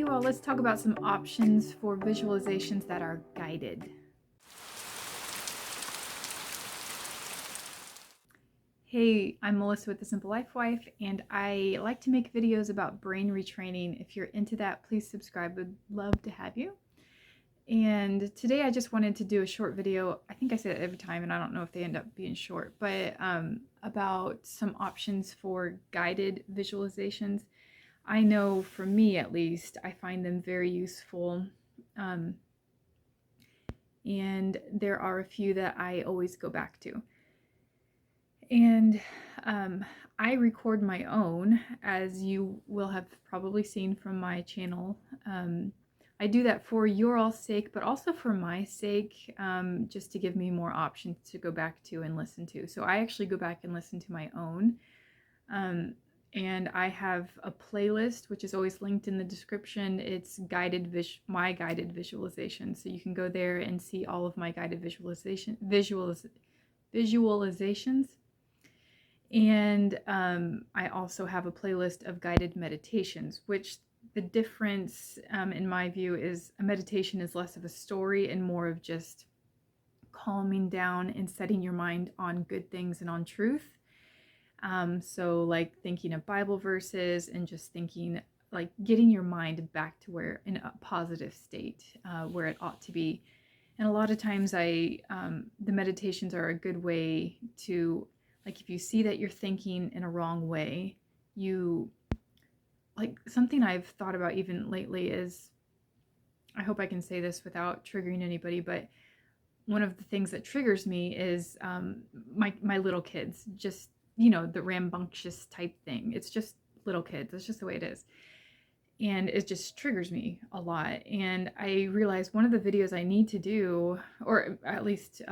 well, let's talk about some options for visualizations that are guided. Hey, I'm Melissa with The Simple Life Wife, and I like to make videos about brain retraining. If you're into that, please subscribe. Would love to have you. And today I just wanted to do a short video. I think I say it every time, and I don't know if they end up being short, but about some options for guided visualizations. I know for me, at least, I find them very useful. And there are a few that I always go back to. And I record my own, as you will have probably seen from my channel. I do that for your all's sake, but also for my sake, just to give me more options to go back to and listen to. So I actually go back and listen to my own. And I have a playlist, which is always linked in the description. It's my guided visualization. So you can go there and see all of my guided visualizations. And I also have a playlist of guided meditations, which the difference, in my view, is a meditation is less of a story and more of just calming down and setting your mind on good things and on truth. So like thinking of Bible verses and just thinking, like getting your mind back to where in a positive state, where it ought to be. And a lot of times the meditations are a good way to, like, if you see that you're thinking in a wrong way, like something I've thought about even lately is, I hope I can say this without triggering anybody, but one of the things that triggers me is my little kids, just, the rambunctious type thing. It's just little kids. It's just the way it is. And it just triggers me a lot. And I realized one of the videos I need to do, or at least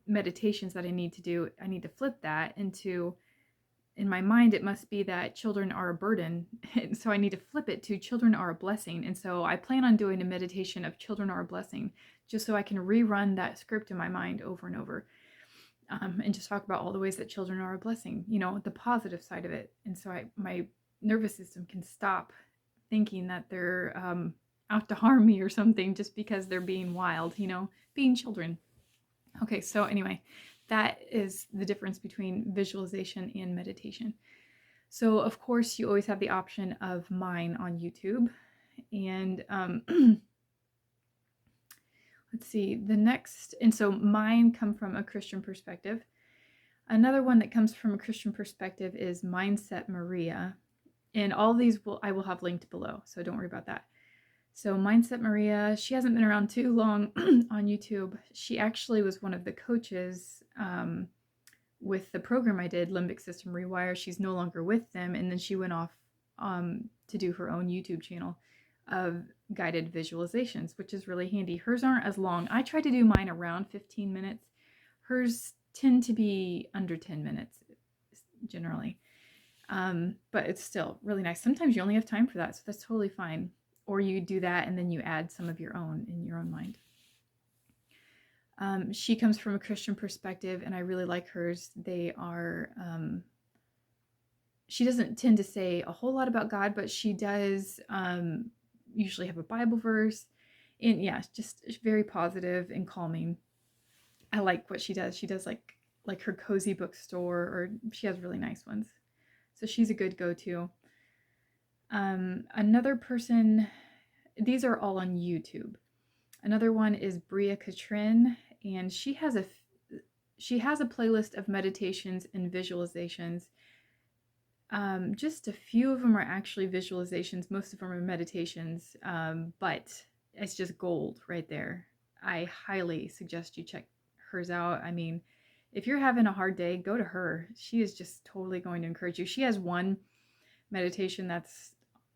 meditations that I need to do, I need to flip that into, in my mind, it must be that children are a burden. And so I need to flip it to children are a blessing. And so I plan on doing a meditation of children are a blessing, just so I can rerun that script in my mind over and over. And just talk about all the ways that children are a blessing, the positive side of it. And so my nervous system can stop thinking that they're out to harm me or something just because they're being wild, being children. Okay, so anyway, that is the difference between visualization and meditation. So of course you always have the option of mine on YouTube. And let's see, and so mine come from a Christian perspective. Another one that comes from a Christian perspective is Mindset Maria. And all these I will have linked below, so don't worry about that. So Mindset Maria, she hasn't been around too long on YouTube. She actually was one of the coaches with the program I did, Limbic System Rewire. She's no longer with them, and then she went off to do her own YouTube channel of guided visualizations, which is really handy. Hers aren't as long. I try to do mine around 15 minutes. Hers tend to be under 10 minutes generally. But it's still really nice. Sometimes you only have time for that, so that's totally fine. Or you do that and then you add some of your own in your own mind. She comes from a Christian perspective, and I really like hers. They are, she doesn't tend to say a whole lot about God, but she does usually have a Bible verse. And yeah, just very positive and calming. I like what she does. She does like her cozy bookstore, or she has really nice ones. So she's a good go-to. Another person, these are all on YouTube. Another one is Bria Katrin, and she has a playlist of meditations and visualizations. Just a few of them are actually visualizations. Most of them are meditations, but it's just gold right there. I highly suggest you check hers out. I mean, if you're having a hard day, go to her. She is just totally going to encourage you. She has one meditation that's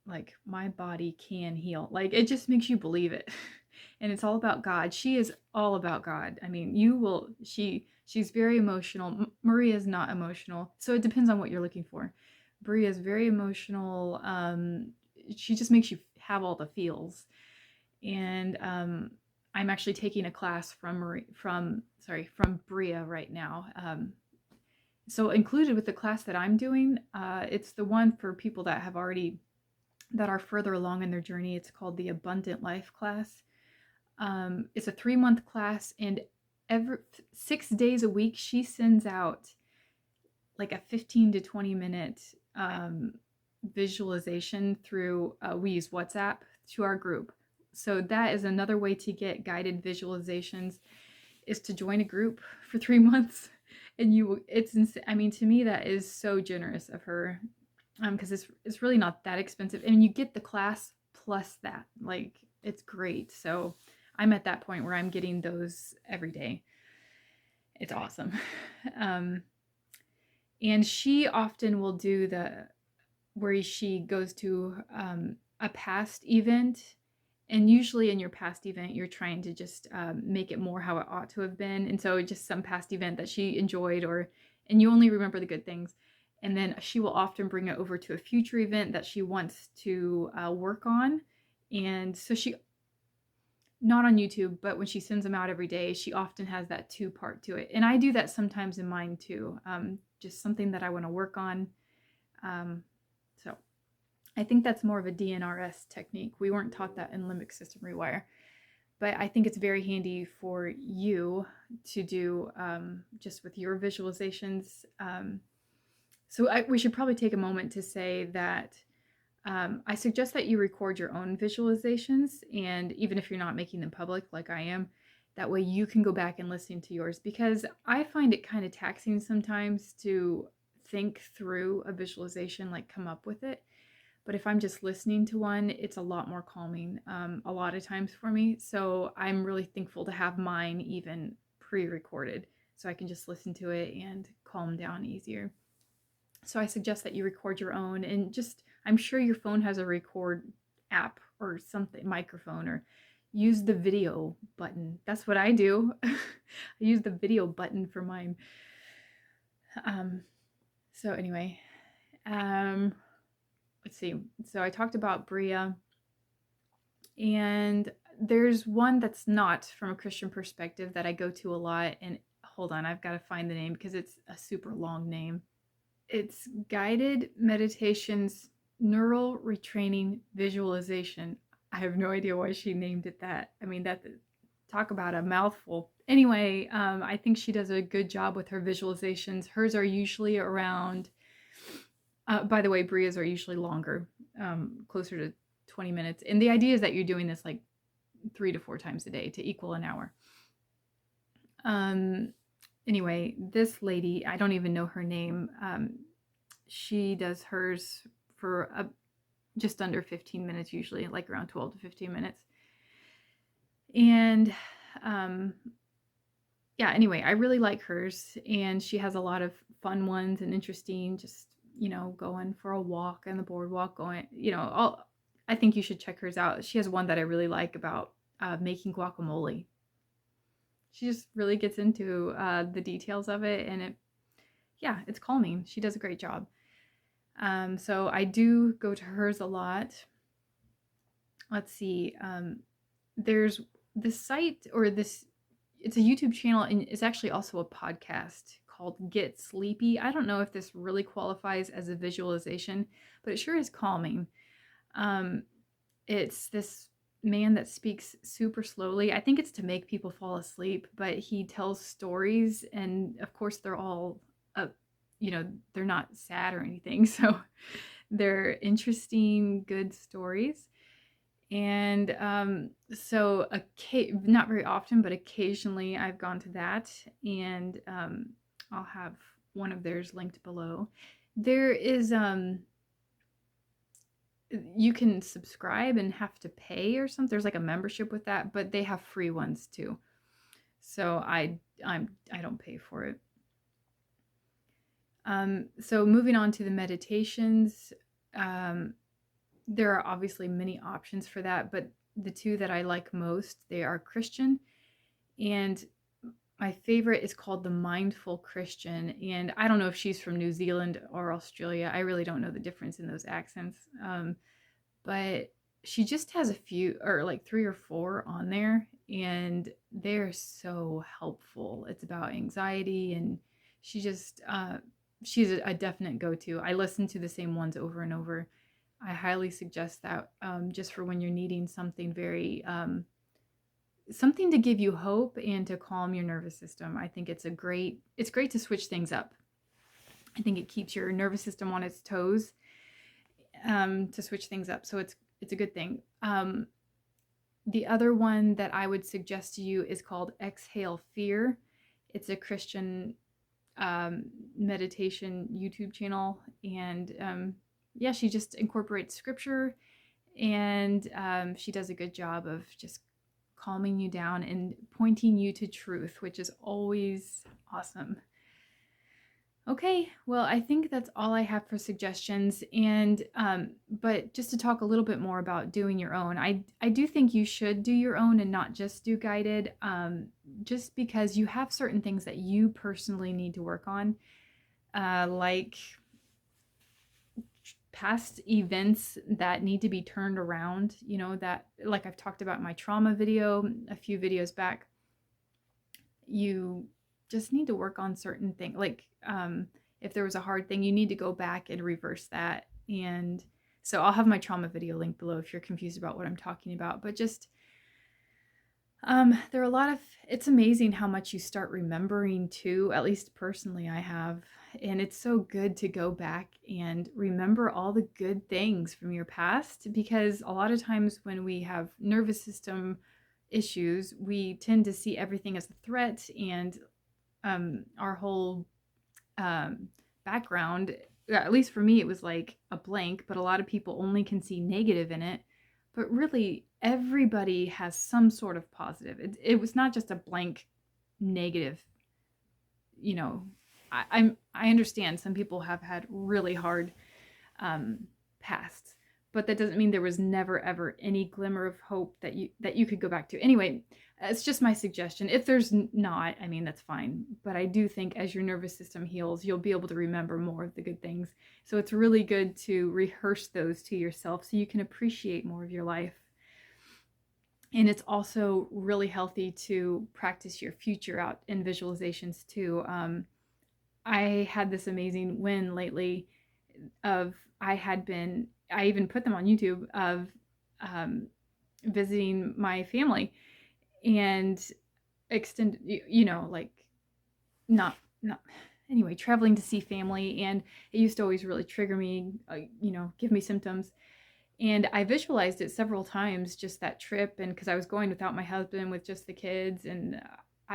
like, my body can heal. Like, it just makes you believe it. And it's all about God. She is all about God. I mean, she's very emotional. Maria is not emotional. So it depends on what you're looking for. Bria is very emotional. She just makes you have all the feels. And I'm actually taking a class from Bria right now. So included with the class that I'm doing, it's the one for people that have already that are further along in their journey. It's called the Abundant Life class. It's a 3-month class, and every 6 days a week, she sends out like a 15 to 20 minute visualization through, we use WhatsApp, to our group. So that is another way to get guided visualizations, is to join a group for 3 months. And I mean, to me, that is so generous of her, because it's really not that expensive. And you get the class plus that. Like, it's great. So I'm at that point where I'm getting those every day. It's awesome. And she often will do where she goes to a past event. And usually in your past event, you're trying to just make it more how it ought to have been. And so just some past event that she enjoyed, and you only remember the good things. And then she will often bring it over to a future event that she wants to work on. And so not on YouTube, but when she sends them out every day, she often has that 2-part to it. And I do that sometimes in mine too. Just something that I want to work on. So I think that's more of a DNRS technique. We weren't taught that in Limbic System Rewire, but I think it's very handy for you to do just with your visualizations. So we should probably take a moment to say that I suggest that you record your own visualizations, and even if you're not making them public like I am, that way you can go back and listen to yours, because I find it kind of taxing sometimes to think through a visualization, like come up with it. But if I'm just listening to one, it's a lot more calming a lot of times for me. So I'm really thankful to have mine even pre-recorded, so I can just listen to it and calm down easier. So I suggest that you record your own, and I'm sure your phone has a record app or something, microphone, or use the video button. That's what I do. I use the video button for mine. So anyway, let's see. So I talked about Bria, and there's one that's not from a Christian perspective that I go to a lot. And hold on, I've got to find the name because it's a super long name. It's Guided Meditations Neural Retraining Visualization. I have no idea why she named it that. I mean, talk about a mouthful. Anyway, I think she does a good job with her visualizations. Hers are usually around, by the way, Bria's are usually longer, closer to 20 minutes. And the idea is that you're doing this like 3 to 4 times a day to equal an hour. Anyway, this lady, I don't even know her name. She does hers for just under 15 minutes, usually like around 12 to 15 minutes. And yeah, anyway, I really like hers, and she has a lot of fun ones and interesting, just, going for a walk on the boardwalk, I think you should check hers out. She has one that I really like about making guacamole. She just really gets into the details of it, and it's calming. She does a great job. So I do go to hers a lot. Let's see. There's this site, it's a YouTube channel, and it's actually also a podcast called Get Sleepy. I don't know if this really qualifies as a visualization, but it sure is calming. It's this man that speaks super slowly. I think it's to make people fall asleep, but he tells stories, and of course they're all they're not sad or anything, so they're interesting, good stories. And so not very often, but occasionally I've gone to that, and I'll have one of theirs linked below. There is you can subscribe and have to pay or something. There's like a membership with that, but they have free ones too. So I don't pay for it. So moving on to the meditations, there are obviously many options for that, but the two that I like most, they are Christian, and my favorite is called the Mindful Christian. And I don't know if she's from New Zealand or Australia. I really don't know the difference in those accents. But she just has a few, or like 3 or 4 on there, and they're so helpful. It's about anxiety, and she's a definite go-to. I listen to the same ones over and over. I highly suggest that, just for when you're needing something very, something to give you hope and to calm your nervous system. I think it's great to switch things up. I think it keeps your nervous system on its toes, to switch things up. So it's a good thing. The other one that I would suggest to you is called Exhale Fear. It's a Christian meditation YouTube channel, and yeah, she just incorporates scripture, and she does a good job of just calming you down and pointing you to truth, which is always awesome. Okay, well, I think that's all I have for suggestions. And but just to talk a little bit more about doing your own, I do think you should do your own and not just do guided, just because you have certain things that you personally need to work on, like past events that need to be turned around. You know, that, like I've talked about in my trauma video a few videos back. You just need to work on certain things, like if there was a hard thing, you need to go back and reverse that. And so I'll have my trauma video linked below if you're confused about what I'm talking about. But just there are a lot of, it's amazing how much you start remembering too. At least personally I have, and it's so good to go back and remember all the good things from your past, because a lot of times when we have nervous system issues, we tend to see everything as a threat, and our whole background, at least for me, it was like a blank, but a lot of people only can see negative in it. But really, everybody has some sort of positive. It was not just a blank negative. You know, I understand some people have had really hard pasts, but that doesn't mean there was never ever any glimmer of hope that you could go back to. Anyway, it's just my suggestion. If there's not, I mean, that's fine. But I do think as your nervous system heals, you'll be able to remember more of the good things. So it's really good to rehearse those to yourself so you can appreciate more of your life. And it's also really healthy to practice your future out in visualizations too. I had this amazing win lately of, I even put them on YouTube, of visiting my family and extend, like not anyway, traveling to see family. And it used to always really trigger me, give me symptoms. And I visualized it several times, just that trip. And because I was going without my husband, with just the kids, and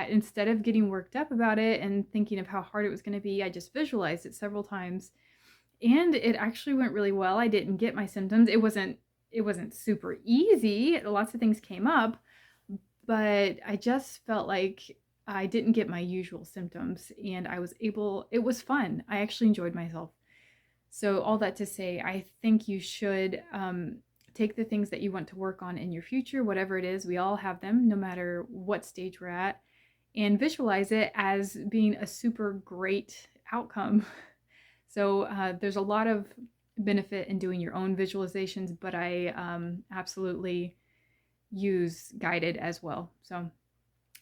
instead of getting worked up about it and thinking of how hard it was going to be, I just visualized it several times. And it actually went really well. I didn't get my symptoms. It wasn't super easy. Lots of things came up, but I just felt like I didn't get my usual symptoms, and it was fun. I actually enjoyed myself. So all that to say, I think you should take the things that you want to work on in your future, whatever it is. We all have them, no matter what stage we're at, and visualize it as being a super great outcome. So there's a lot of benefit in doing your own visualizations, but I absolutely use guided as well. So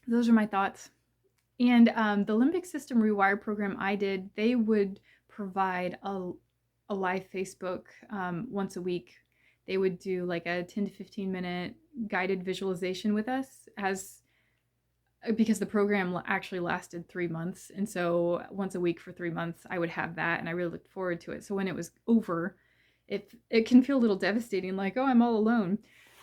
those are my thoughts. And the Limbic System Rewire program I did, they would provide a live Facebook once a week. They would do like a 10 to 15 minute guided visualization with us, because the program actually lasted 3 months. And so once a week for 3 months, I would have that, and I really looked forward to it. So when it was over, it can feel a little devastating, like, oh, I'm all alone.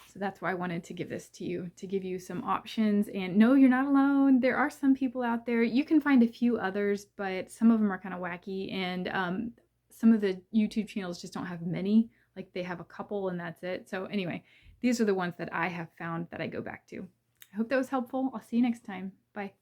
So that's why I wanted to give this to you, to give you some options. And no, you're not alone. There are some people out there. You can find a few others, but some of them are kind of wacky. And some of the YouTube channels just don't have many. Like, they have a couple and that's it. So anyway, these are the ones that I have found that I go back to. I hope that was helpful. I'll see you next time. Bye.